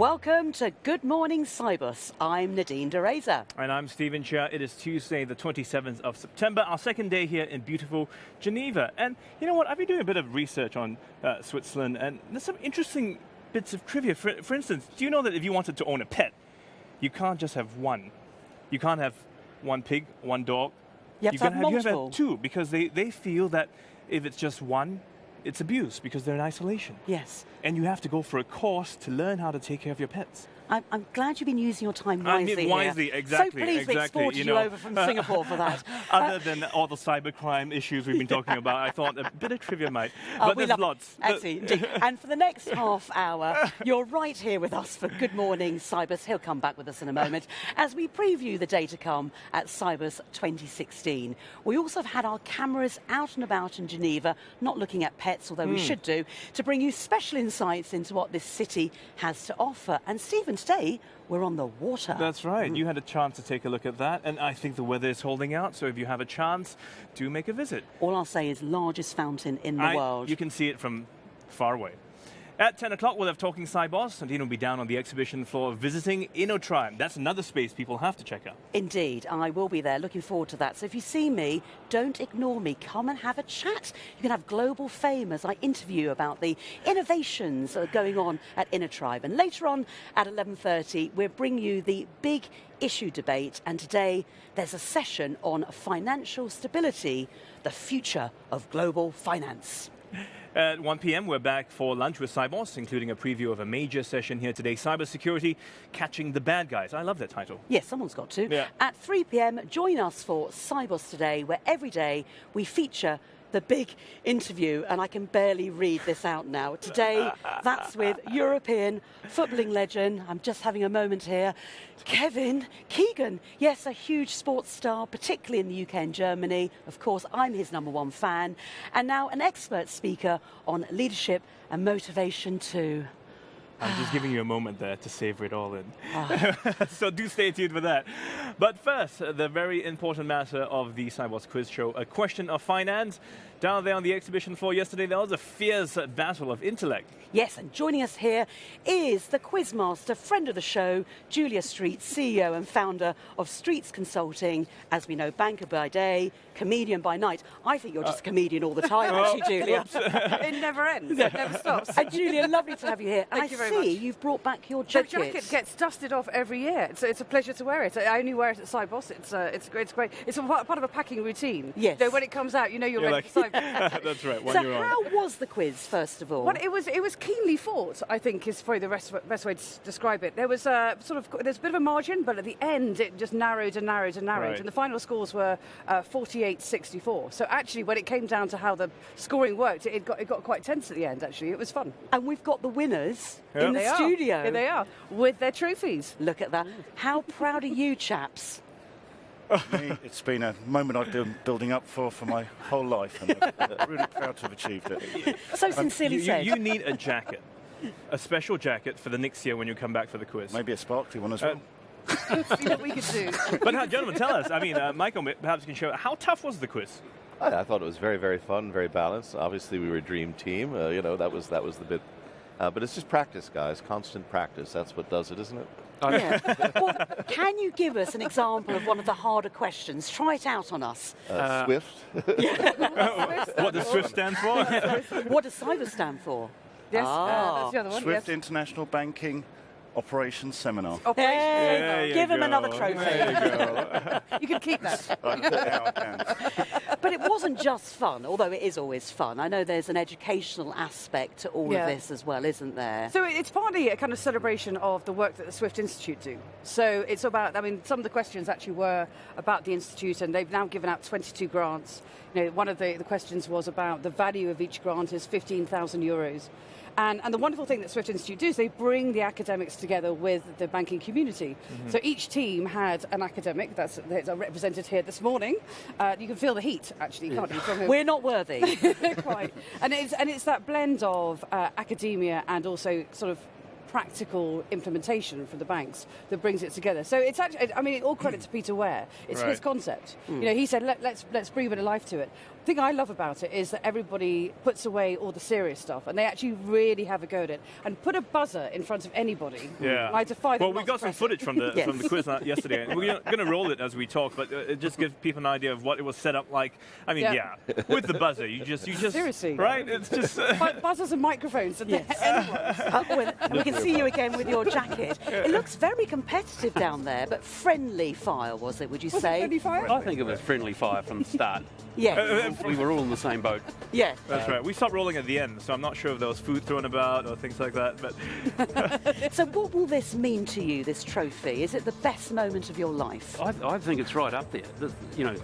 Welcome to Good Morning Sibos. I'm Nadine Dereza. And I'm Chia. It is Tuesday, the 27th of September, our second day here in beautiful Geneva. And you know what? I've been doing a bit of research on Switzerland, and there's some interesting bits of trivia. For instance, do you know that if you wanted to own a pet, you can't just have one? You can't have one pig, one dog. You have to have multiple. You have to have two, because they feel that if it's just one, it's abuse because they're in isolation. Yes. And you have to go for a course to learn how to take care of your pets. I'm glad you've been using your time wisely wisely, here. exactly. So pleased we exported you over from Singapore for that. Other than all the cybercrime issues we've been talking about, I thought a bit of trivia might. But there's lots. Indeed. And for the next half hour, you're right here with us for Good Morning Sibos. He'll come back with us in a moment as we preview the day to come at Sibos 2016. We also have had our cameras out and about in Geneva, not looking at pets, although we should do, to bring you special insights into what this city has to offer. And Stephen, today we're on the water. That's right. You had a chance to take a look at that, and I think the weather is holding out, so if you have a chance, do make a visit. All I'll say is largest fountain in the world. You can see it from far away. At 10 o'clock, we'll have Talking Sibos. Nadine will be down on the exhibition floor visiting InnoTrime. That's another space people have to check out. Indeed, I will be there. Looking forward to that. So if you see me, don't ignore me. Come and have a chat. You can have global fame as I interview about the innovations that are going on at InnoTrime. And later on at 11:30, we'll bring you the big issue debate. And today, there's a session on financial stability, the future of global finance. At 1 p.m., we're back for lunch with Sibos, including a preview of a major session here today, Cybersecurity, Catching the Bad Guys. I love that title. Yes, someone's got to. Yeah. At 3 p.m, join us for Sibos Today, where every day we feature the big interview, and I can barely read this out now. Today, that's with European footballing legend, I'm just having a moment here, Kevin Keegan. Yes, a huge sports star, particularly in the UK and Germany. Of course, I'm his #1 fan. And now an expert speaker on leadership and motivation too. I'm just giving you a moment there to savor it all in. So do stay tuned for that. But first, the very important matter of the Sibos Quiz Show, a question of finance. Down there on the exhibition floor yesterday, there was a fierce battle of intellect. Yes, and joining us here is the quizmaster, friend of the show, Julia Street, CEO and founder of Streets Consulting. As we know, banker by day, comedian by night. I think you're just a comedian all the time, actually, Julia. It never ends. It never stops. And Julia, lovely to have you here. Thank you very much. You've brought back your jacket. The jacket gets dusted off every year. It's a pleasure to wear it. I only wear it at Sibos. It's great. It's a part of a packing routine. Yes. So when it comes out, you know you're ready for Sibos. That's right. So how was the quiz, first of all? Well, it was keenly fought, I think, is probably the best way to describe it. There was there's a bit of a margin, but at the end it just narrowed and narrowed and narrowed, right. and the final scores were 48-64. So actually, when it came down to how the scoring worked, it got quite tense at the end. Actually, it was fun. And we've got the winners in the studio. Here they are with their trophies. Look at that. How proud are you, chaps? It's been a moment I've been building up for my whole life, and I'm really proud to have achieved it. So sincerely said. You need a jacket, a special jacket for the next year when you come back for the quiz. Maybe a sparkly one as well. See what we could do. But gentlemen, tell us. I mean, Michael, perhaps you can show how tough was the quiz? I thought it was very, very fun, very balanced. Obviously, we were a dream team. That was the bit. But it's just practice, guys. Constant practice. That's what does it, isn't it? Yeah. Well, can you give us an example of one of the harder questions? Try it out on us. Swift. What does SWIFT stand for? What does Cyber stand for? Yes, that's the other one. Swift yes. International Banking Operations Seminar. Hey, give him another trophy. There you go. You can keep that. I can. But it wasn't just fun, although it is always fun. I know there's an educational aspect to all of this as well, isn't there? So it's partly a kind of celebration of the work that the Swift Institute do. So it's about, some of the questions actually were about the Institute, and they've now given out 22 grants. One of the questions was about the value of each grant is €15,000. And the wonderful thing that Swift Institute do is they bring the academics together with the banking community. Mm-hmm. So each team had an academic that's represented here this morning. You can feel the heat, actually, can't you? From We're not worthy. Quite. And it's that blend of academia and also sort of practical implementation for the banks that brings it together. So it's actually, I mean, all credit to Peter Ware. It's his concept. You know, he said, let's breathe a bit of life to it. The thing I love about it is that everybody puts away all the serious stuff, and they actually really have a go at it. And put a buzzer in front of anybody. Yeah. I defy them Well, we not got to some press it. footage from the quiz yesterday. And we're going to roll it as we talk, but it just gives people an idea of what it was set up like. I mean, Yeah. with the buzzer, you just Seriously. right? It's just Buzzers and microphones. And Yes. And we can see you again with your jacket. It looks very competitive down there, but friendly fire, was it, would you Was it say? friendly fire? I think it was friendly fire from the start. Yes. We were all in the same boat. Yes. That's right. We stopped rolling at the end, so I'm not sure if there was food thrown about or things like that. But So what will this mean to you, this trophy? Is it the best moment of your life? I think it's right up there. You know,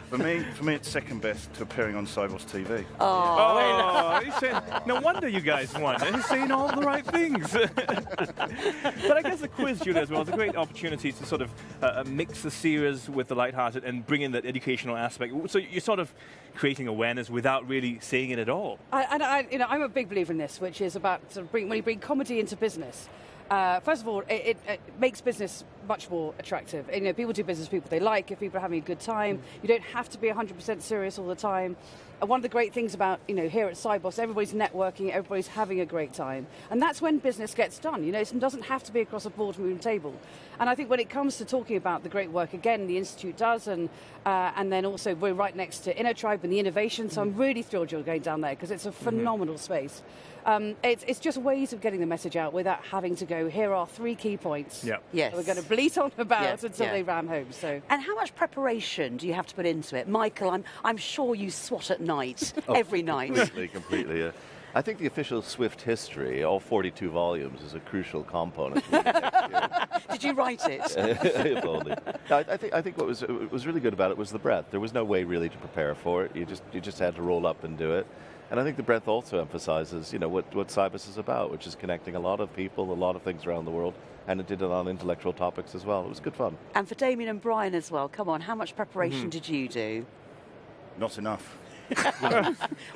For me, it's second best to appearing on Sibos TV. oh, he's saying, no wonder you guys won. He's saying all the right things. But I guess the quiz, Julia, as well, is a great opportunity to sort of mix the serious with the lighthearted and bring in that educational aspect. So you're sort of creating awareness without really saying it at all. I'm a big believer in this, which is about sort of when you bring comedy into business. First of all, it makes business much more attractive. You know, people do business with people they like. If people are having a good time, you don't have to be 100% serious all the time. And one of the great things about here at Sibos, everybody's networking, everybody's having a great time, and that's when business gets done. You know, it doesn't have to be across a boardroom table. And I think when it comes to talking about the great work, again, the Institute does, and then also we're right next to Inner Tribe and the innovation. So I'm really thrilled you're going down there because it's a phenomenal space. It's just ways of getting the message out without having to go, here are 3 key points Yeah. Yes. that we're going to bleat on about Yeah, until yeah. they ram home. So And how much preparation do you have to put into it? Michael, I'm sure you swat at night, every night. Completely. Yeah. I think the official Swift history, all 42 volumes, is a crucial component. Did you write it? If only. No, I think what was really good about it was the breadth. There was no way really to prepare for it. You just had to roll up and do it. And I think the breadth also emphasizes, what Sibos is about, which is connecting a lot of people, a lot of things around the world, and it did it on intellectual topics as well. It was good fun. And for Damien and Brian as well, come on, how much preparation did you do? Not enough.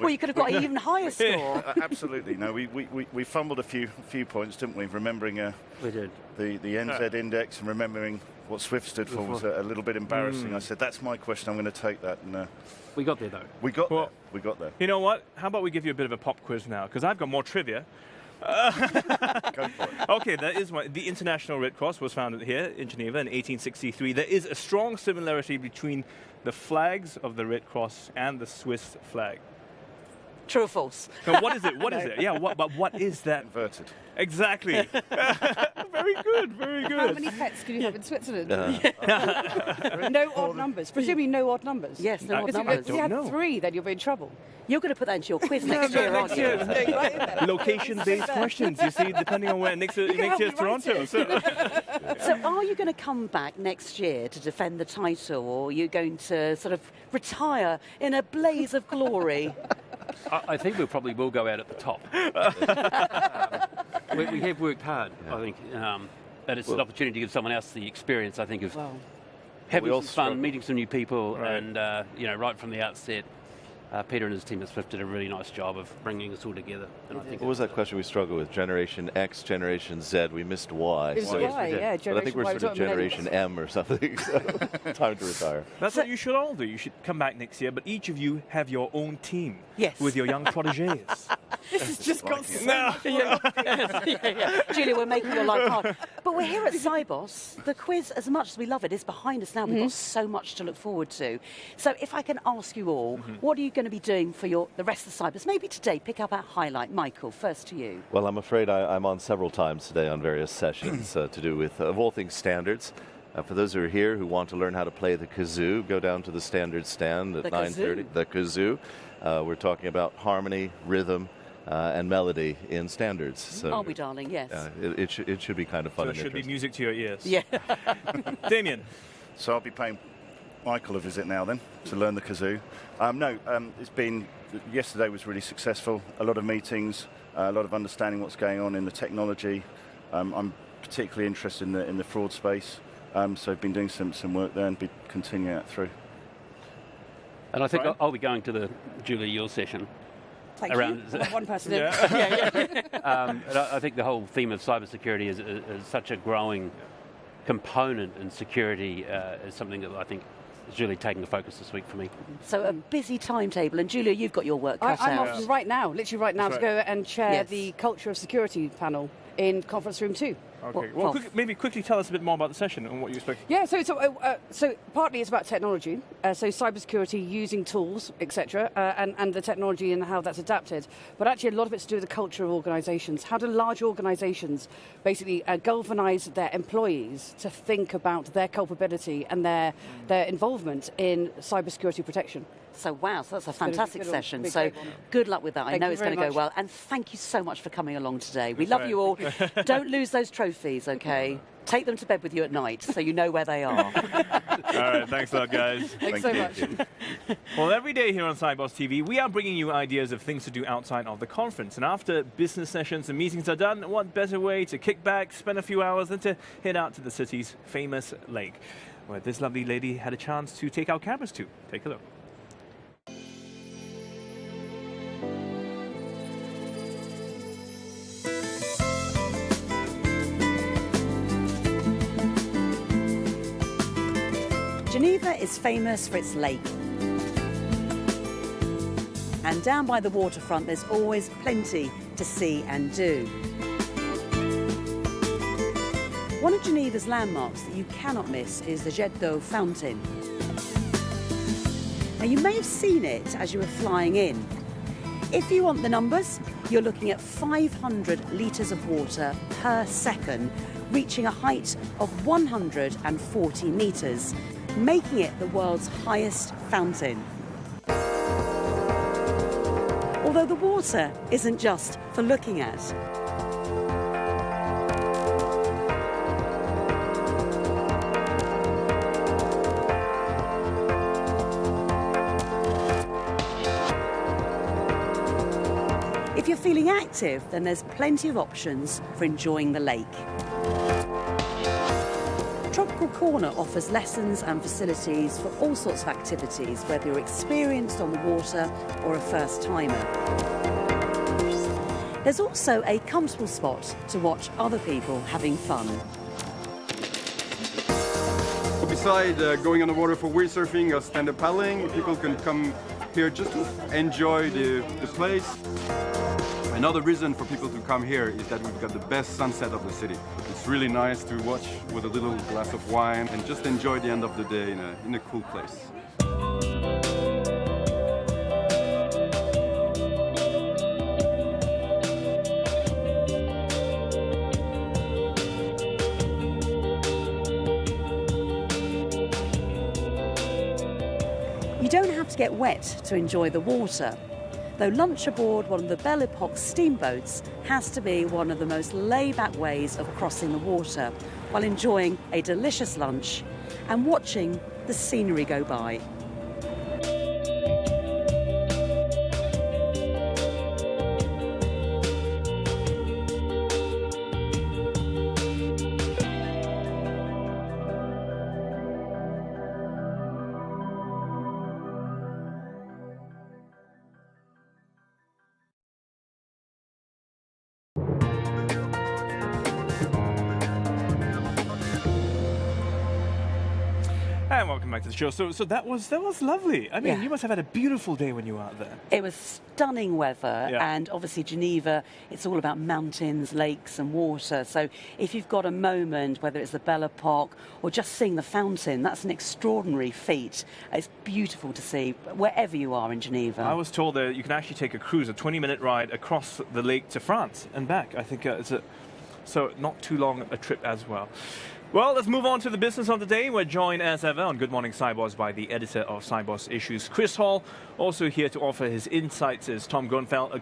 Well, you could have got an even higher score. Absolutely. No, we fumbled a few points, didn't we? Remembering we did. the NZ index and remembering what Swift stood for was a little bit embarrassing. I said, that's my question, I'm going to take that. And We got there though. we got Well- there. We got there. You know what? How about we give you a bit of a pop quiz now? Because I've got more trivia. Go for it. Okay, that is one. The International Red Cross was founded here in Geneva in 1863. There is a strong similarity between the flags of the Red Cross and the Swiss flag. True or false? Now, what is it? What is it? Yeah, but what is that? Inverted. Exactly. Very good, very how good. many pets can you have in Switzerland? No odd numbers. Presumably no odd numbers. Yes, no odd Because numbers. if you have Don't know. 3, then you'll be in trouble. You're going to put that into your quiz next year, aren't you? Right in there. Location-based questions, you see, depending on where next help year's me write Toronto. it. So. So are you going to come back next year to defend the title, or are you going to sort of retire in a blaze of glory? I think we probably will go out at the top. We have worked hard, I think. And it's an opportunity to give someone else the experience, I think, of Well, having We all some fun, struggle. meeting some new people, Right. and right from the outset, Peter and his team at Swift did a really nice job of bringing us all together. And I think What was that question we struggled with? Generation X, Generation Z. We missed Y. it was Well, yes, Y, we did. yeah. But I think we're Y, sort of talking millennials. Generation M or something. So time to retire. That's what you should all do. You should come back next year, but each of you have your own team. Yes. With your young proteges. This has just got so No. Julia, we're making your life hard. But we're here at Sibos. The quiz, as much as we love it, is behind us now. We've got so much to look forward to. So if I can ask you all, what are you going to be doing for the rest of Sibos? Maybe today, pick up our highlight. Michael, first to you. Well, I'm afraid I'm on several times today on various sessions to do with, of all things, standards. For those who are here who want to learn how to play the kazoo, go down to the standard stand at The 9:30. The kazoo. We're talking about harmony, rhythm, and melody in standards. So Are we, darling? Yes. it should be kind of fun So it and should be interesting. music to your ears. Yeah. Damien. So I'll be paying Michael a visit now then to learn the kazoo. Yesterday was really successful. A lot of meetings, a lot of understanding what's going on in the technology. I'm particularly interested in the fraud space. So I've been doing some work there and be continuing that through. And I think Brian? I'll be going to the Julia Yule session. Thank around. you. One person in. And I think the whole theme of cybersecurity is such a growing component in security is something that I think is really taking a focus this week for me. So a busy timetable. And Julia, you've got your work cut I'm out. off right now, literally right now, That's to go and chair Yes. the Culture of Security panel in conference room 2. Okay. Well, Maybe quickly tell us a bit more about the session and what you expect. Yeah, so partly it's about technology, so cybersecurity, using tools, etc., and the technology and how that's adapted. But actually, a lot of it's to do with the culture of organisations. How do large organisations basically galvanise their employees to think about their culpability and their involvement in cybersecurity protection? So wow, so that's a fantastic good session. big So table. good luck with that. I Thank know you it's going to very go much. well. And thank you so much for coming along today. We That's love right. you all. Don't lose those trophies, okay? Take them to bed with you at night so you know where they are. All right, thanks a lot, guys. Thanks so much. Well, every day here on Sibos TV, we are bringing you ideas of things to do outside of the conference. And after business sessions and meetings are done, what better way to kick back, spend a few hours, than to head out to the city's famous lake, where this lovely lady had a chance to take our cameras to. Take a look. Geneva is famous for its lake. And down by the waterfront, there's always plenty to see and do. One of Geneva's landmarks that you cannot miss is the Jet d'eau fountain. Now, you may have seen it as you were flying in. If you want the numbers, you're looking at 500 litres of water per second, reaching a height of 140 metres, making it the world's highest fountain. Although the water isn't just for looking at. If you're feeling active, then there's plenty of options for enjoying the lake. Tropical Corner offers lessons and facilities for all sorts of activities, whether you're experienced on the water or a first-timer. There's also a comfortable spot to watch other people having fun. Besides going on the water for windsurfing or stand-up paddling, people can come here just to enjoy the place. Another reason for people to come here is that we've got the best sunset of the city. It's really nice to watch with a little glass of wine and just enjoy the end of the day in a cool place. You don't have to get wet to enjoy the water, though lunch aboard one of the Belle Epoque steamboats has to be one of the most laid-back ways of crossing the water while enjoying a delicious lunch and watching the scenery go by. And welcome back to the show. So that was lovely. I mean, Yeah. you must have had a beautiful day when you were out there. It was stunning weather, Yeah. and obviously Geneva, it's all about mountains, lakes and water. So if you've got a moment, whether it's the Belle Epoque or just seeing the fountain, that's an extraordinary feat. It's beautiful to see wherever you are in Geneva. I was told that you can actually take a cruise, a 20-minute ride across the lake to France and back. I think so not too long a trip as well. Well, let's move on to the business of the day. We're joined as ever on Good Morning Sibos by the editor of Sibos Issues, Chris Hall. Also here to offer his insights is Tom Grunfeld, a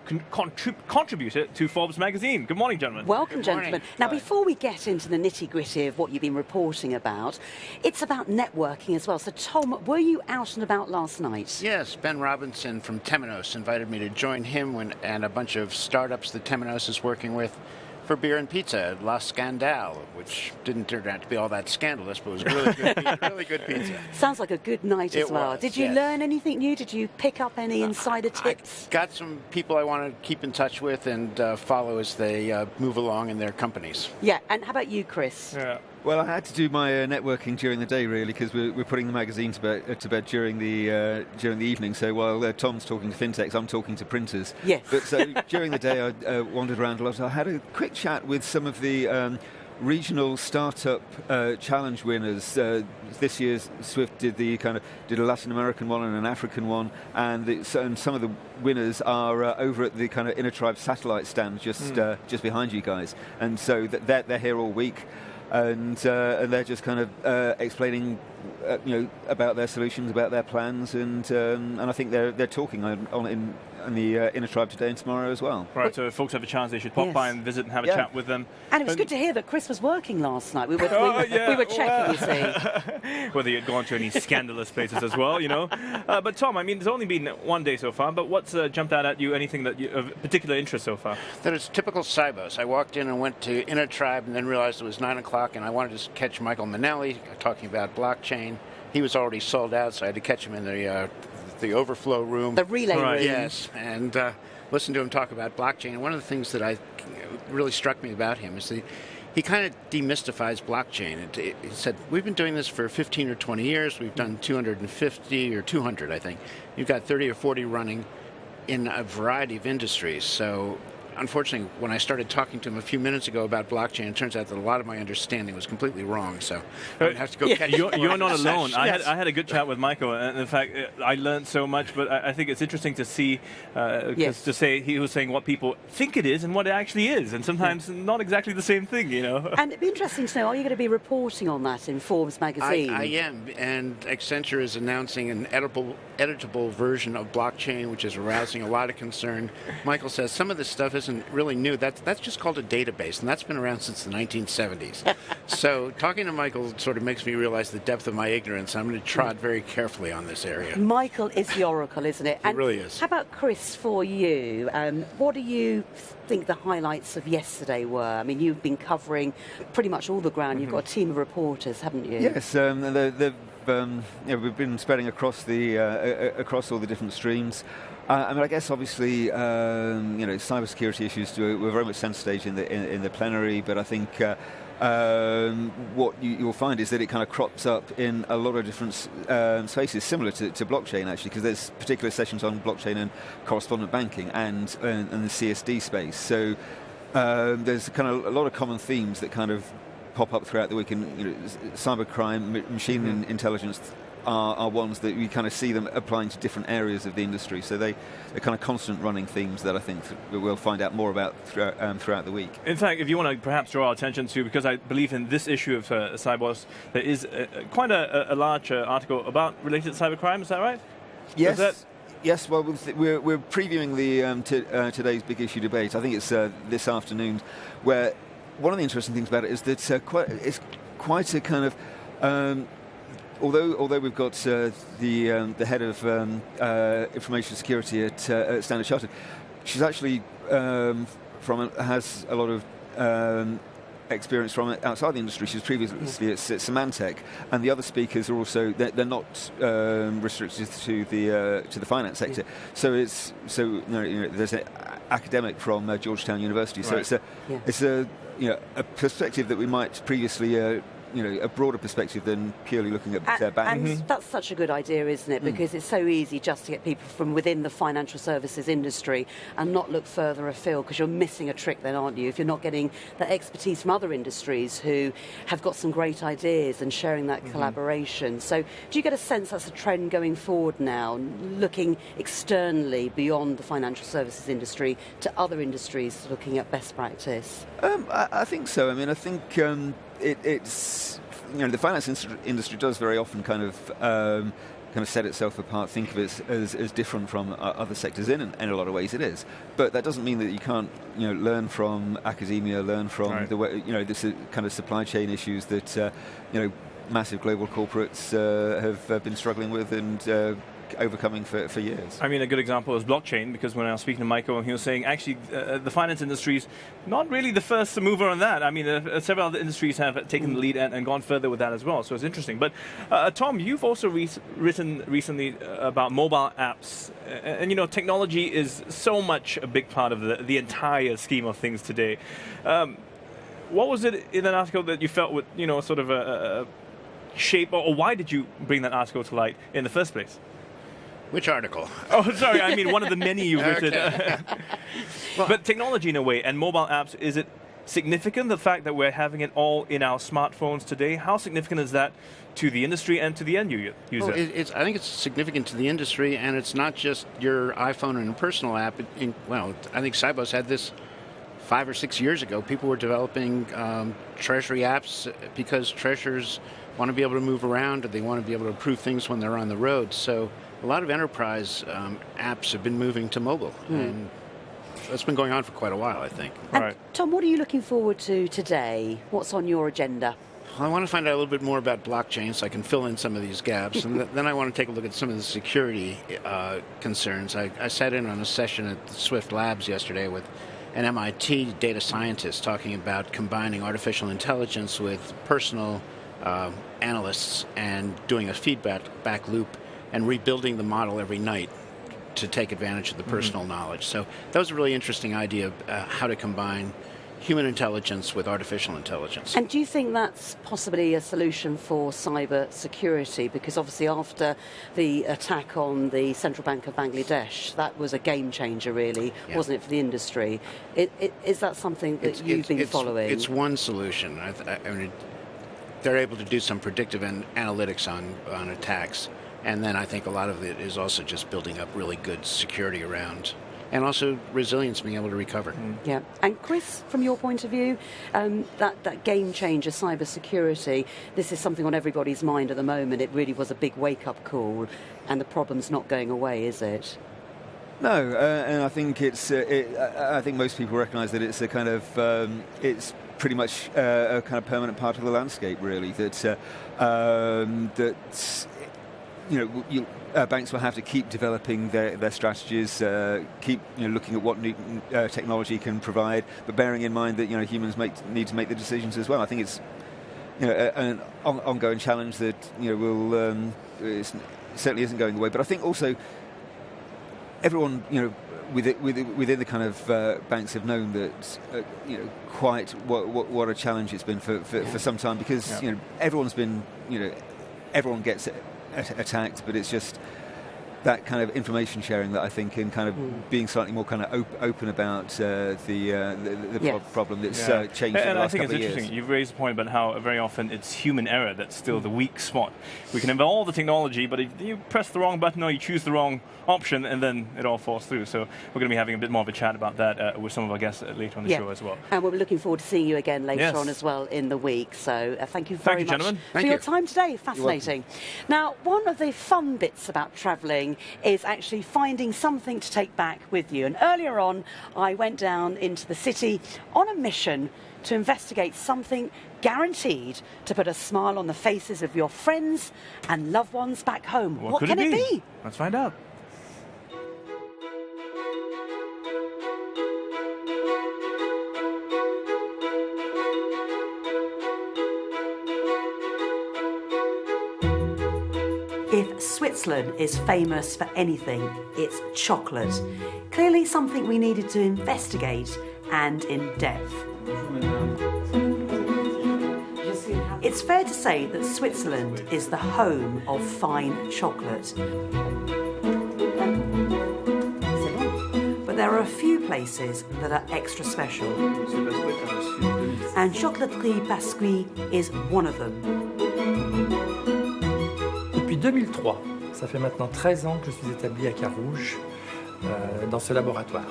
contributor to Forbes magazine. Good morning, gentlemen. Welcome, gentlemen. Now, before we get into the nitty-gritty of what you've been reporting about, it's about networking as well. So, Tom, were you out and about last night? Yes, Ben Robinson from Temenos invited me to join him and a bunch of startups that Temenos is working with for beer and pizza, La Scandale, which didn't turn out to be all that scandalous, but was really good, really good pizza. Sounds like a good night as It well. was, Did you yes. learn anything new? Did you pick up any insider tips? I got some people I want to keep in touch with and follow as they move along in their companies. Yeah, and how about you, Chris? Yeah. Well, I had to do my networking during the day, really, because we're putting the magazine to bed during the evening. So while Tom's talking to fintechs, I'm talking to printers. Yes. But so during the day, I wandered around a lot. I had a quick chat with some of the regional startup challenge winners. This year, Swift did a Latin American one and an African one, and some of the winners are over at the kind of Inner Tribe satellite stand just behind you guys. And so they're here all week. And they're just kind of explaining, about their solutions, about their plans, and I think they're talking in the Inner Tribe today and tomorrow as well. Right, so if folks have a chance, they should pop by and visit and have a chat with them. And it was good to hear that Chris was working last night. We were checking, you see. Whether you'd gone to any scandalous places as well, But Tom, I mean, there's only been one day so far, but what's jumped out at you, anything that of particular interest so far? That is typical Sibos. I walked in and went to Inner Tribe and then realized it was 9 o'clock and I wanted to catch Michael Manelli talking about blockchain. He was already sold out, so I had to catch him in the overflow room. The relay room. Yes, and listen to him talk about blockchain. And one of the things that really struck me about him is that he kind of demystifies blockchain. He said, we've been doing this for 15 or 20 years. We've done 250 or 200, I think. You've got 30 or 40 running in a variety of industries. So unfortunately, when I started talking to him a few minutes ago about blockchain, it turns out that a lot of my understanding was completely wrong. So I have to go catch You're not alone. Yes. I had a good chat with Michael, and in fact, I learned so much. But I think it's interesting to see, to say he was saying what people think it is and what it actually is, and sometimes not exactly the same thing, And it'd be interesting to know, are you going to be reporting on that in Forbes magazine? I am, and Accenture is announcing an editable version of blockchain, which is arousing a lot of concern. Michael says some of this stuff isn't really new. That's just called a database, and that's been around since the 1970s. So talking to Michael sort of makes me realize the depth of my ignorance. I'm going to trod very carefully on this area. Michael is the oracle, isn't it? It really is. How about Chris, for you? What do you think the highlights of yesterday were? I mean, you've been covering pretty much all the ground. You've got a team of reporters, haven't you? Yes, we've been spreading across across all the different streams. I guess obviously, cybersecurity issues were very much centre stage in the plenary, but I think what you'll find is that it kind of crops up in a lot of different spaces, similar to blockchain actually, because there's particular sessions on blockchain and correspondent banking and the CSD space. So there's kind of a lot of common themes that kind of pop up throughout the week, and cybercrime, machine intelligence are ones that we kind of see them applying to different areas of the industry. So they're kind of constant running themes that I think we'll find out more about throughout the week. In fact, if you want to perhaps draw our attention to, because I believe in this issue of Sibos, there is quite a large article related to cybercrime, is that right? Yes. Yes, well, we're previewing the today's big issue debate. I think it's this afternoon, where one of the interesting things about it is that it's quite a kind of... Although we've got the head of information security at Standard Chartered, she's actually has a lot of experience from outside the industry. She was previously at Symantec, and the other speakers are also they're not restricted to the finance sector. So there's an academic from Georgetown University. So it's a perspective that we might previously. A broader perspective than purely looking at banks. And that's such a good idea, isn't it? Because it's so easy just to get people from within the financial services industry and not look further afield, because you're missing a trick then, aren't you? If you're not getting that expertise from other industries who have got some great ideas and sharing that collaboration. So do you get a sense that's a trend going forward now, looking externally beyond the financial services industry to other industries looking at best practice? I think so. I mean, I think it's the finance industry does very often kind of set itself apart, think of it as different from other sectors. In a lot of ways it is, but that doesn't mean that you can't learn from academia, learn from the way this kind of supply chain issues that massive global corporates have been struggling with and overcoming for years. I mean, a good example is blockchain, because when I was speaking to Michael, he was saying actually the finance industry is not really the first mover on that. I mean, several other industries have taken the lead and gone further with that as well, so it's interesting. But Tom, you've also written recently about mobile apps, and you know, technology is so much a big part of the entire scheme of things today. What was it in an article that you felt would, you know, sort of a shape, or why did you bring that article to light in the first place? Which article? Oh, sorry, I mean one of the many you've written. Okay. But technology in a way, and mobile apps, is it significant, the fact that we're having it all in our smartphones today? How significant is that to the industry and to the end user? Well, I think it's significant to the industry, and it's not just your iPhone and a personal app. I think Sibos had this 5 or 6 years ago. People were developing treasury apps because treasurers want to be able to move around, or they want to be able to approve things when they're on the road. So a lot of enterprise apps have been moving to mobile, and that's been going on for quite a while, I think. And Tom, what are you looking forward to today? What's on your agenda? I want to find out a little bit more about blockchain so I can fill in some of these gaps, and then I want to take a look at some of the security concerns. I sat in on a session at the Swift Labs yesterday with an MIT data scientist talking about combining artificial intelligence with personal analysts and doing a feedback loop and rebuilding the model every night to take advantage of the personal knowledge. So that was a really interesting idea of how to combine human intelligence with artificial intelligence. And do you think that's possibly a solution for cyber security? Because obviously after the attack on the Central Bank of Bangladesh, that was a game changer really, wasn't it, for the industry? Is that something that you've been following? It's one solution. I mean, they're able to do some predictive analytics on attacks. And then I think a lot of it is also just building up really good security around, and also resilience, being able to recover. Yeah. And Chris, from your point of view, that game changer, cybersecurity, this is something on everybody's mind at the moment. It really was a big wake-up call, and the problem's not going away, is it? No, and I think I think most people recognise that it's a kind of it's pretty much a kind of permanent part of the landscape, really. That banks will have to keep developing their strategies, keep looking at what new technology can provide, but bearing in mind that humans need to make the decisions as well. I think it's an ongoing challenge that it certainly isn't going away. But I think also everyone within the kind of banks have known that quite what a challenge it's been for some time, because everyone gets attacked, but it's just that kind of information sharing that I think, and kind of being slightly more kind of open about the problem that's changed in the last couple of years. And I think it's interesting. You've raised a point about how very often it's human error that's still the weak spot. We can have all the technology, but if you press the wrong button or you choose the wrong option, and then it all falls through. So we're going to be having a bit more of a chat about that with some of our guests later on the show as well. And we're looking forward to seeing you again later on as well in the week. So thank you very much for your time today. Fascinating. Now, one of the fun bits about travelling is actually finding something to take back with you. And earlier on, I went down into the city on a mission to investigate something guaranteed to put a smile on the faces of your friends and loved ones back home. What can it be? Let's find out. If Switzerland is famous for anything, it's chocolate. Clearly something we needed to investigate, and in depth. It's fair to say that Switzerland is the home of fine chocolate. But there are a few places that are extra special. And Chocolaterie Pascuit is one of them. Depuis 2003, ça fait maintenant 13 ans que je suis établi à Carouge, dans ce laboratoire.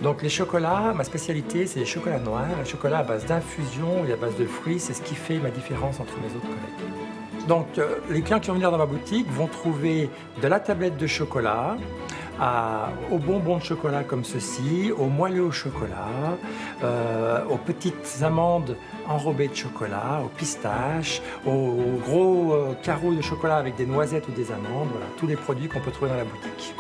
Donc les chocolats, ma spécialité, c'est les chocolats noirs, les chocolats à base d'infusion et à base de fruits, c'est ce qui fait ma différence entre mes autres collègues. Donc les clients qui vont venir dans ma boutique vont trouver de la tablette de chocolat, aux bonbons de chocolat comme ceci, aux moelleux au chocolat, aux petites amandes enrobés de chocolat, aux pistaches, aux gros carreaux de chocolat avec des noisettes ou des amandes, voilà, tous les produits qu'on peut trouver dans la boutique.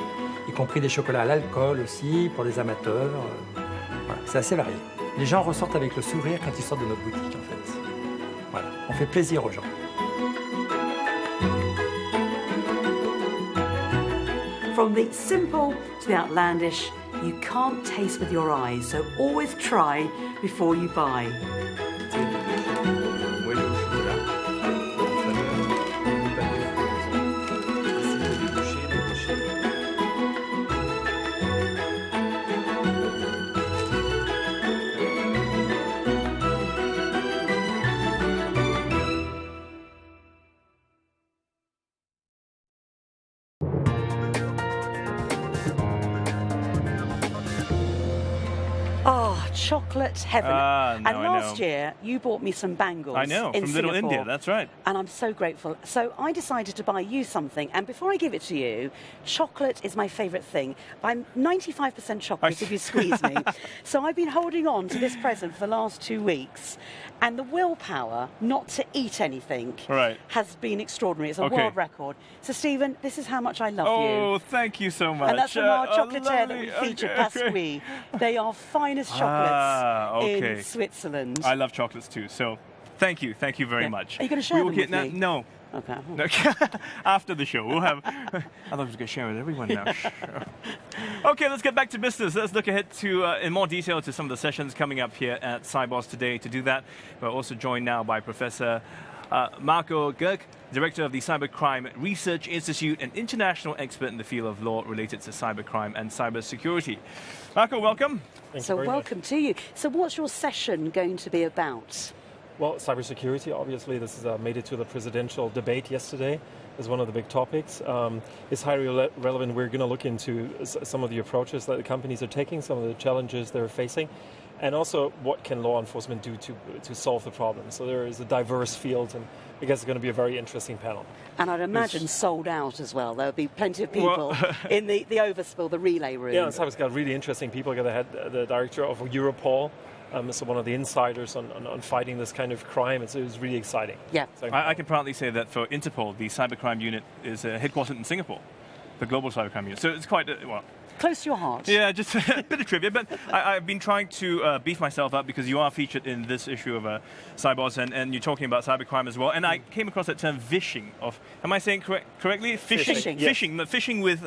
Y compris des chocolats à l'alcool aussi, pour les amateurs. Voilà, c'est assez varié. Les gens ressortent avec le sourire quand ils sortent de notre boutique, en fait. Voilà, on fait plaisir aux gens. From the simple to the outlandish, you can't taste with your eyes, so always try before you buy. Oh, chocolate heaven. Now and last year, you bought me some bangles. I know, in from Little Singapore, India, that's right. And I'm so grateful. So I decided to buy you something. And before I give it to you, chocolate is my favourite thing. I'm 95% chocolate if you squeeze me. So I've been holding on to this present for the last 2 weeks. And the willpower not to eat anything has been extraordinary. It's a world record. So, Stephen, this is how much I love you. Oh, thank you so much. And that's from our chocolatier that we featured, Pasqui. They are finest chocolates in Switzerland. I love chocolates too, so thank you very much. Are you going to share them with me? No. Okay. After the show, we'll have... I thought we were going to share with everyone now. Okay, let's get back to business. Let's look ahead to, in more detail, to some of the sessions coming up here at Sibos today. To do that, we're also joined now by Professor Marco Gerk, Director of the Cybercrime Research Institute, an international expert in the field of law related to cybercrime and cybersecurity. Marco, welcome. Thank so you very welcome much. to you. So what's your session going to be about? Well, cybersecurity, obviously, this is made it to the presidential debate yesterday as one of the big topics. It's highly relevant. We're going to look into some of the approaches that the companies are taking, some of the challenges they're facing, and also what can law enforcement do to solve the problem. So there is a diverse field, and I guess it's going to be a very interesting panel. And I'd imagine sold out as well. There'll be plenty of people in the overspill, the relay room. Yeah, Cyber's got really interesting people. I got the director of Europol, so one of the insiders on fighting this kind of crime. It was really exciting. Yeah. So, I can proudly say that for Interpol, the cybercrime unit is headquartered in Singapore, the global cybercrime unit. So it's quite, close to your heart. Yeah, just a bit of trivia. But I've been trying to beef myself up because you are featured in this issue of Sibos, and you're talking about cybercrime as well. And I came across that term phishing. Am I saying correctly? Phishing. Phishing. The phishing with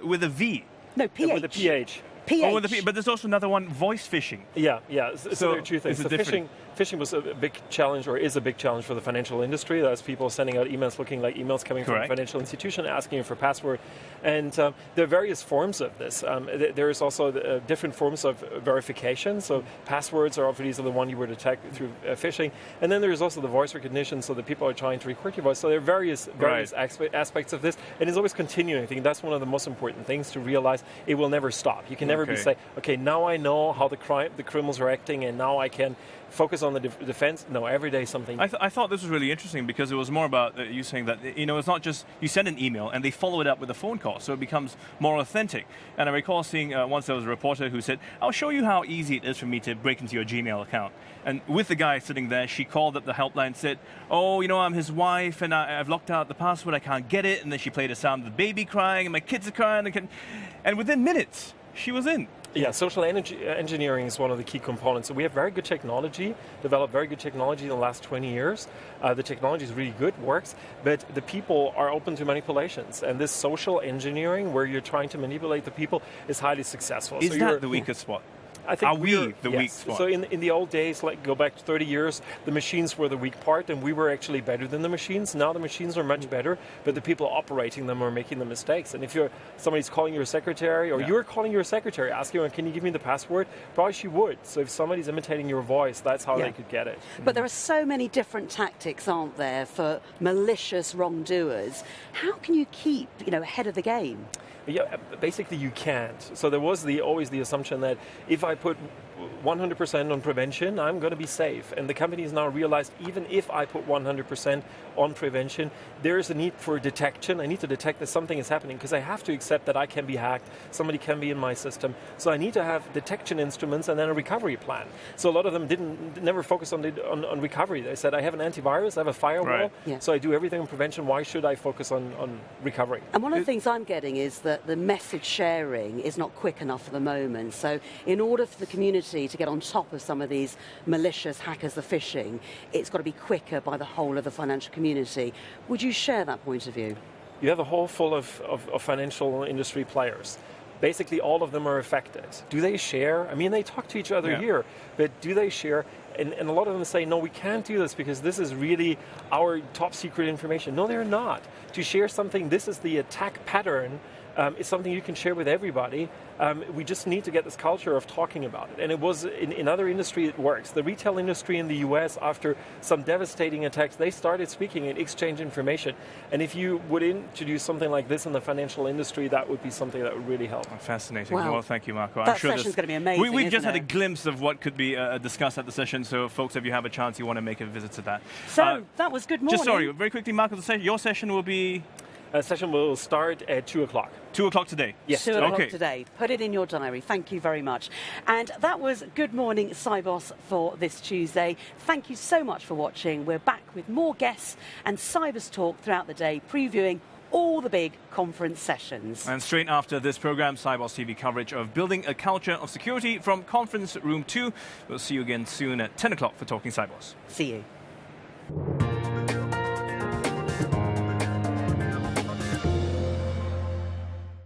with a V. No, PH. with a PH. PH. Oh, with a P. But there's also another one, voice phishing. Yeah. So there are two things. Is it So different? phishing was a big challenge, or is a big challenge for the financial industry. That's people sending out emails looking like emails coming from a financial institution, asking you for password. And there are various forms of this. There is also different forms of verification. So passwords are obviously the one you would attack through phishing. And then there is also the voice recognition, so that people are trying to record your voice. So there are various aspects of this, and it's always continuing. I think that's one of the most important things to realize. It will never stop. You can never be say, okay, now I know how the criminals are acting, and now I can focus on the defense. No, every day something. I thought this was really interesting because it was more about you saying that, it's not just you send an email and they follow it up with a phone call, so it becomes more authentic. And I recall seeing once there was a reporter who said, I'll show you how easy it is for me to break into your Gmail account. And with the guy sitting there, she called up the helpline and said, oh, I'm his wife and I've locked out the password, I can't get it. And then she played a sound of the baby crying and my kids are crying. And within minutes, she was in. Yeah, social engineering is one of the key components. So we have very good technology, developed very good technology in the last 20 years. The technology is really good, works, but the people are open to manipulations. And this social engineering, where you're trying to manipulate the people, is highly successful. Is that the weakest spot? I think are we the weak spot? So in the old days, like go back 30 years, the machines were the weak part, and we were actually better than the machines. Now the machines are much better, but the people operating them are making the mistakes. And if somebody's calling your secretary, or you're calling your secretary, asking her, can you give me the password? Probably she would. So if somebody's imitating your voice, that's how they could get it. But there are so many different tactics, aren't there, for malicious wrongdoers. How can you keep, ahead of the game? Yeah, basically you can't. So there was always the assumption that if I put 100% on prevention, I'm going to be safe. And the companies now realized even if I put 100% on prevention, there is a need for detection. I need to detect that something is happening because I have to accept that I can be hacked, somebody can be in my system. So I need to have detection instruments and then a recovery plan. So a lot of them never focus on recovery. They said, I have an antivirus, I have a firewall, so I do everything on prevention. Why should I focus on recovery? And one of the things I'm getting is that the message sharing is not quick enough at the moment. So in order for the community to get on top of some of these malicious hackers, the phishing, it's got to be quicker by the whole of the financial community. Would you share that point of view? You have a hall full of financial industry players. Basically, all of them are affected. Do they share? I mean, they talk to each other here, but do they share? And a lot of them say, no, we can't do this because this is really our top secret information. No, they're not. To share something, this is the attack pattern, is something you can share with everybody. We just need to get this culture of talking about it. And it was, in other industry, it works. The retail industry in the US, after some devastating attacks, they started speaking and exchange information. And if you would introduce something like this in the financial industry, that would be something that would really help. Fascinating. Wow. Well, thank you, Marco. That session's going to be amazing. We've just had a it? glimpse of what could be discussed at the session. So, folks, if you have a chance, you want to make a visit to that. So, that was good morning. Just sorry, very quickly, Marco, your session will be... Session will start at 2 o'clock. 2 o'clock today? Yes. 2 o'clock today. Put it in your diary. Thank you very much. And that was Good Morning Sibos for this Tuesday. Thank you so much for watching. We're back with more guests and Sibos Talk throughout the day, previewing all the big conference sessions. And straight after this program, Sibos TV coverage of building a culture of security from Conference Room 2. We'll see you again soon at 10 o'clock for Talking Sibos. See you.